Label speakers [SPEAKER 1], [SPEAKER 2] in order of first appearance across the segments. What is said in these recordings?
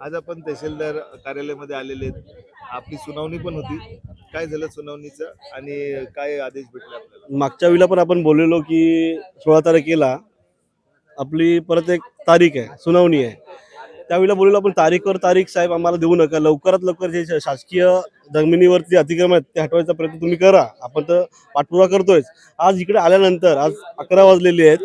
[SPEAKER 1] आज आपण तहसीलदार कार्यालयामध्ये आलेले आहेत. आपली सुनावणी पण होती. काय झालं सुनावणीचं आणि काय आदेश भेटले आपल्याला?
[SPEAKER 2] मागच्या वेळेला पण आपण बोललेलो की 16 तारखेला आपली परत एक तारीख आहे, सुनावणी आहे. त्यावेळेला बोललेलो आपण तारीखवर तारीख साहेब आम्हाला देऊ नका, लवकरात लवकर जे शासकीय जमिनीवरती अतिक्रमण आहेत ते हटवायचा प्रयत्न तुम्ही करा. आपण तर पाठपुरावा करतोय. आज इकडे आल्यानंतर आज 11 वाजलेली आहेत.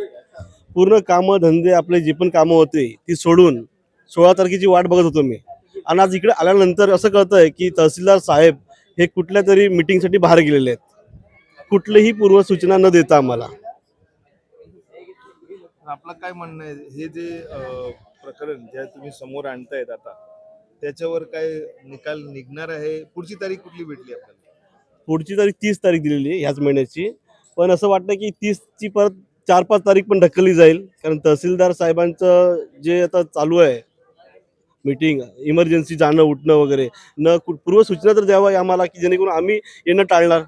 [SPEAKER 2] पूर्ण कामं धंदे आपले जे पण कामं होते ती सोडून 16 तारखेची वाट बघत होतो मी. आणि आज इकडे आल्यानंतर असं कळतंय की तहसीलदार साहेब हे कुठल्या तरी मीटिंगसाठी बाहेर गेलेले आहेत, कुठलीही पूर्वसूचना न देता आम्हाला.
[SPEAKER 1] आपलं काय म्हणणं आहे हे जे प्रकरण जे तुम्ही समोर आणतायत आता त्याच्यावर काय निकाल निघणार आहे? पुढची तारीख कुठली भेटली आपल्याला?
[SPEAKER 2] पुढची तारीख 30 तारीख दिलेली आहे ह्याच महिन्याची. पण असं वाटतं की 30ची परत 4-5 तारीख पण ढकलली जाईल. कारण तहसीलदार साहेबांचं जे आता चालू आहे मीटिंग, इमर्जन्सी जाणं उठणं वगैरे, पूर्वसूचना तर द्यावा आम्हाला की जेणेकरून आम्ही येणं टाळणार.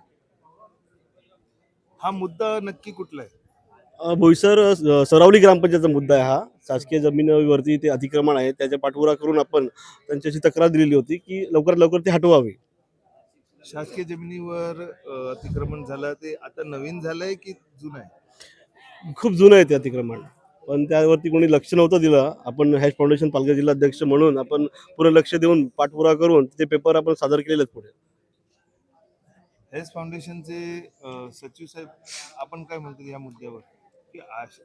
[SPEAKER 1] हा मुद्दा नक्की कुठला आहे?
[SPEAKER 2] बोईसर सरावली ग्रामपंचायतचा मुद्दा आहे हा. शासकीय जमिनीवरती ते अतिक्रमण आहे, त्याच्या पाठपुरावा करून आपण त्यांच्याशी तक्रार दिलेली होती की लवकरात लवकर ते हटवावे.
[SPEAKER 1] शासकीय जमिनीवर अतिक्रमण झालं ते आता नवीन झालंय की जुनं आहे?
[SPEAKER 2] खूप जुनं आहे ते अतिक्रमण, पण त्यावरती कोणी लक्ष नव्हतं दिलं. आपण हॅश फाउंडेशन पालघर जिल्हा अध्यक्ष म्हणून आपण पूर्ण लक्ष देऊन पाठपुरावा करून ते पेपर आपण सादर केलेले आहेत पुढे.
[SPEAKER 1] हेल्थ फाउंडेशनचे सचिव साहेब आपण काय म्हणतो या मुद्द्यावर की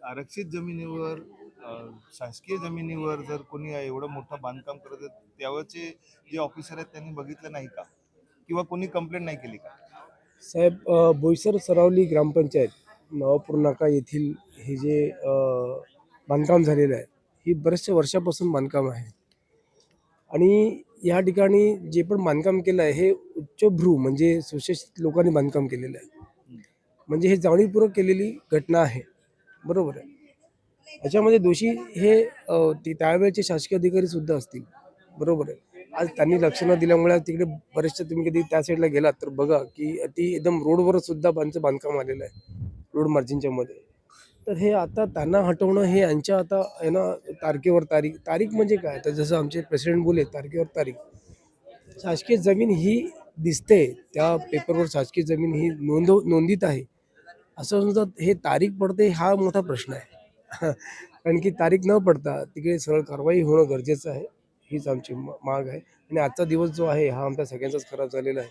[SPEAKER 1] आरक्षित जमिनीवर शासकीय जमिनीवर जर कोणी एवढं मोठं बांधकाम करत त्यावरचे जे ऑफिसर आहेत त्यांनी बघितलं नाही का किंवा कोणी कंप्लेंट नाही केली का?
[SPEAKER 3] साहेब, बोईसर सरावली ग्रामपंचायत नवापूर नाका येथील हे जे बांधकाम झालेलं आहे, ही बऱ्याचशा वर्षापासून बांधकाम आहे. आणि या ठिकाणी जे पण बांधकाम केलं आहे हे उच्चभ्रू म्हणजे सुशिक्षित लोकांनी बांधकाम केलेलं आहे. म्हणजे हे जाणीवपूर्वक केलेली घटना आहे, बरोबर आहे. याच्यामध्ये दोषी हे ते त्यावेळेचे शासकीय अधिकारी सुद्धा असतील, बरोबर आहे. आज त्यांनी लक्ष न दिल्यामुळे तिकडे बरेचसे तुम्ही कधी त्या साईडला गेलात तर बघा की ती एकदम रोडवर सुद्धा त्यांचं बांधकाम आलेलं आहे, रोड मार्जिनच्या मध्ये. तर हे आता त्यांना हटवणं हे यांच्या आता आहे ना, तारखेवर तारीख. तारीख म्हणजे काय, तर जसं आमचे प्रेसिडेंट बोले तारखेवर तारीख. शासकीय जमीन ही दिसते त्या पेपरवर, शासकीय जमीन ही नोंदीत आहे असं सुद्धा हे तारीख पडते हा मोठा प्रश्न आहे. कारण की तारीख न पडता तिकडे सरळ कारवाई होणं गरजेचं आहे, हीच आमची माग आहे. आणि आजचा दिवस जो आहे हा आमचा सगळ्यांचाच खराब झालेला आहे.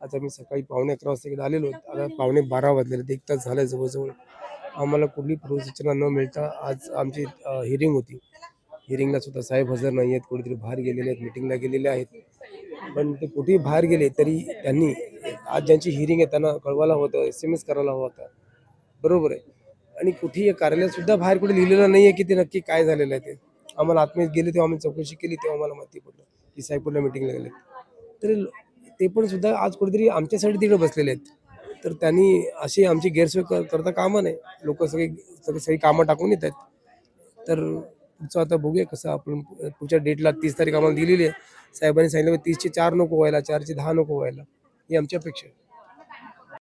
[SPEAKER 3] आता मी सकाळी 11:45 वाजता इकडे आलेलो, आता 11:45 वाजलेले, 1 तास झाला जवळजवळ. आम्हाला कुठली पूर्वसूचना न मिळता आज आमची हिअरिंग होती. हिअरिंगला सुद्धा साहेब हजर नाही आहेत, कुठेतरी बाहेर गेलेले आहेत, मिटिंगला गेलेले आहेत. पण ते कुठेही बाहेर गेले तरी त्यांनी आज ज्यांची हिअरिंग आहे त्यांना कळवायला होतं, SMS करायला हवा होता, बरोबर आहे. आणि कुठेही कार्यालयात सुद्धा बाहेर कुठे लिहिलेलं नाही आहे की ते नक्की काय झालेलं आहे. ते आम्हाला आतमध्ये गेले तेव्हा आम्ही चौकशी केली तेव्हा आम्हाला माहिती पडलं की साहेब कुठल्या मिटिंगला गेले. तर ते पण सुद्धा आज कुठेतरी आमच्यासाठी तिकडे बसलेले आहेत. तर त्यांनी अशी आमची गैरसोय करता कामा नये. लोक सगळी कामं टाकून येत आहेत. तर पुढचं आता बघूया कसं आपण. पुढच्या डेटला 30 तारीख आम्हाला दिलेली आहे. साहेबांनी सांगितलं 30चे 4 नको व्हायला, 4चे 10 नको व्हायला, ही आमची अपेक्षा आहे.